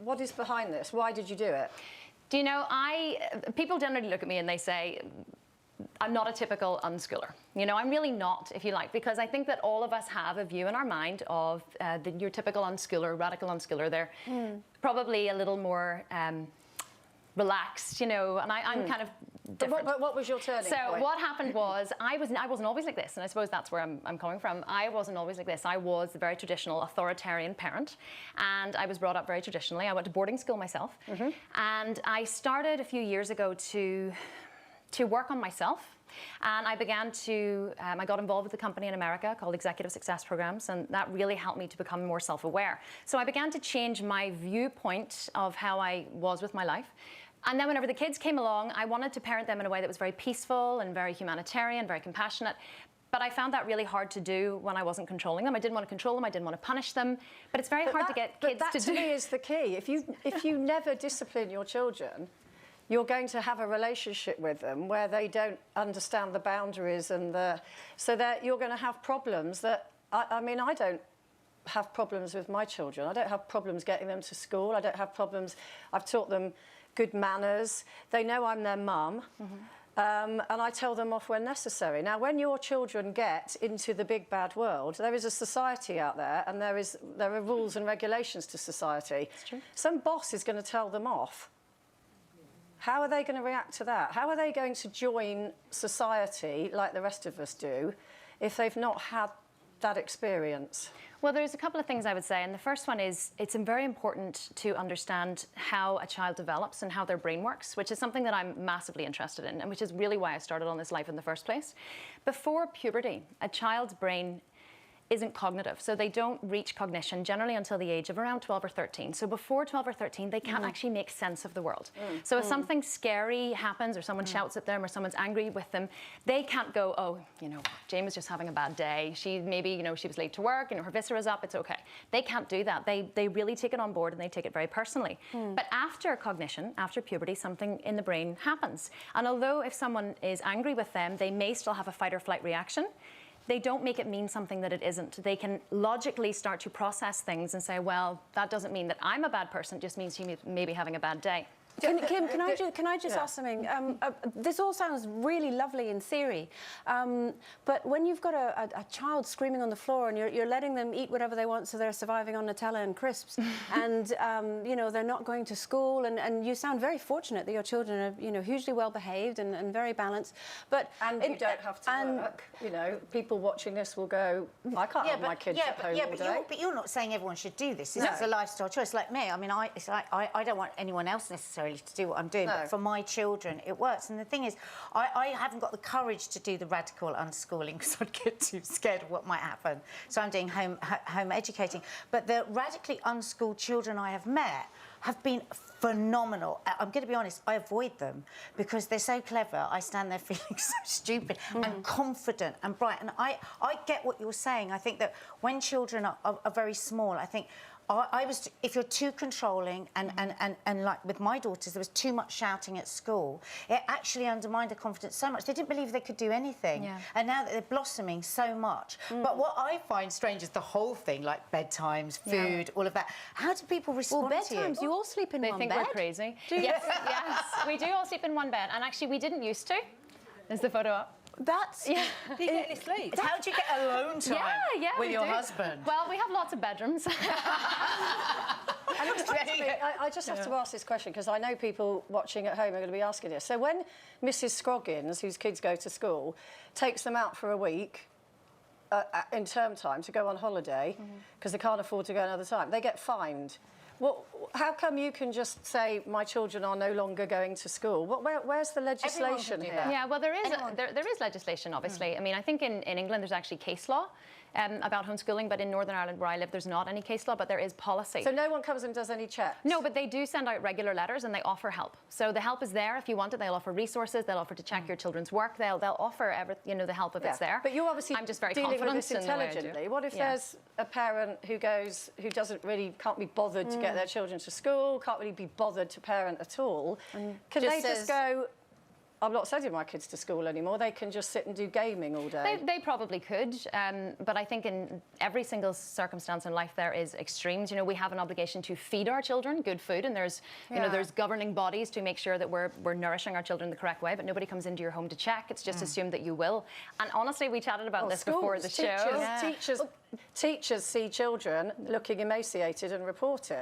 what is behind this? Why did you do it? Do you know, people generally look at me and they say, I'm not a typical unschooler. You know, I'm really not, if you like, because I think that all of us have a view in our mind of your typical unschooler, radical unschooler. They're probably a little more relaxed, you know, and I'm kind of different. But what was your turning point? So what happened was, I wasn't always like this, and I suppose that's where I'm coming from. I wasn't always like this. I was a very traditional, authoritarian parent, and I was brought up very traditionally. I went to boarding school myself, and I started a few years ago to work on myself. And I began to, I got involved with a company in America called Executive Success Programs, and that really helped me to become more self-aware. So I began to change my viewpoint of how I was with my life. And then whenever the kids came along, I wanted to parent them in a way that was very peaceful and very humanitarian, very compassionate. But I found that really hard to do when I wasn't controlling them. I didn't want to control them. I didn't want to punish them. But it's very hard to get kids to do. But that to me is the key. If you never discipline your children, you're going to have a relationship with them where they don't understand the boundaries so that you're going to have problems that, I mean, I don't have problems with my children. I don't have problems getting them to school. I don't have problems. I've taught them good manners. They know I'm their mum. And I tell them off when necessary. Now, when your children get into the big bad world, there is a society out there, and there are rules and regulations to society. It's true. Some boss is going to tell them off. How are they going to react to that? How are they going to join society like the rest of us do if they've not had that experience? Well, there's a couple of things I would say, and the first one is it's very important to understand how a child develops and how their brain works, which is something that I'm massively interested in, and which is really why I started on this life in the first place. Before puberty, a child's brain isn't cognitive, so they don't reach cognition generally until the age of around 12 or 13. So before 12 or 13, they can't actually make sense of the world. So if something scary happens, or someone shouts at them, or someone's angry with them, they can't go, oh, you know, Jane was just having a bad day. She maybe, you know, she was late to work, you know, her viscera's up, it's okay. They can't do that. They really take it on board, and they take it very personally. But after cognition, after puberty, something in the brain happens. And although if someone is angry with them, they may still have a fight or flight reaction, they don't make it mean something that it isn't. They can logically start to process things and say, well, that doesn't mean that I'm a bad person, it just means she may be having a bad day. Kim, can I just ask something? This all sounds really lovely in theory, but when you've got a child screaming on the floor and you're letting them eat whatever they want so they're surviving on Nutella and crisps, and you know, they're not going to school, and you sound very fortunate that your children are, you know, hugely well behaved and very balanced, but you don't have to work. You know, people watching this will go, I can't have my kids at home all day. But you're not saying everyone should do this. It's a lifestyle choice. Like me, I mean, it's like I don't want anyone else necessarily to do what I'm doing, but for my children it works. And the thing is, I haven't got the courage to do the radical unschooling because I'd get too scared of what might happen, so I'm doing home educating. But the radically unschooled children I have met have been phenomenal. I'm going to be honest, I avoid them because they're so clever. I stand there feeling so stupid and confident and bright. And I get what you're saying. I think that when children are very small, I think if you're too controlling and like with my daughters, there was too much shouting at school, it actually undermined their confidence so much. They didn't believe they could do anything. And now that they're blossoming so much. But what I find strange is the whole thing, like bedtimes, food, all of that. How do people respond to you? Bedtimes, you all sleep in one bed? They think we're crazy. Yes, we do all sleep in one bed. And actually, we didn't used to. There's the photo up. That's... Do you get any sleep? How do you get alone time with your husband? Well, we have lots of bedrooms. I just have to ask this question because I know people watching at home are going to be asking this. So when Mrs. Scroggins, whose kids go to school, takes them out for a week in term time to go on holiday because they can't afford to go another time, they get fined. Well, how come you can just say my children are no longer going to school? Where's the legislation here? Yeah, well, there is legislation, obviously. I mean, I think in England there's actually case law about homeschooling, but in Northern Ireland, where I live, there's not any case law, but there is policy. So no one comes and does any checks? No, but they do send out regular letters and they offer help. So the help is there if you want it. They'll offer resources. They'll offer to check your children's work. They'll offer the help if it's there. But you're obviously I'm just very dealing confident with this intelligently. What if there's a parent who can't be bothered to get their children to school, can't really be bothered to parent at all? Can they just go, I'm not sending my kids to school anymore. They can just sit and do gaming all day. They probably could, but I think in every single circumstance in life there is extremes. You know, we have an obligation to feed our children good food, and there's, you know, there's governing bodies to make sure that we're nourishing our children the correct way, but nobody comes into your home to check. It's just assumed that you will. And honestly, we chatted about this before the show. Teachers see children looking emaciated and report it.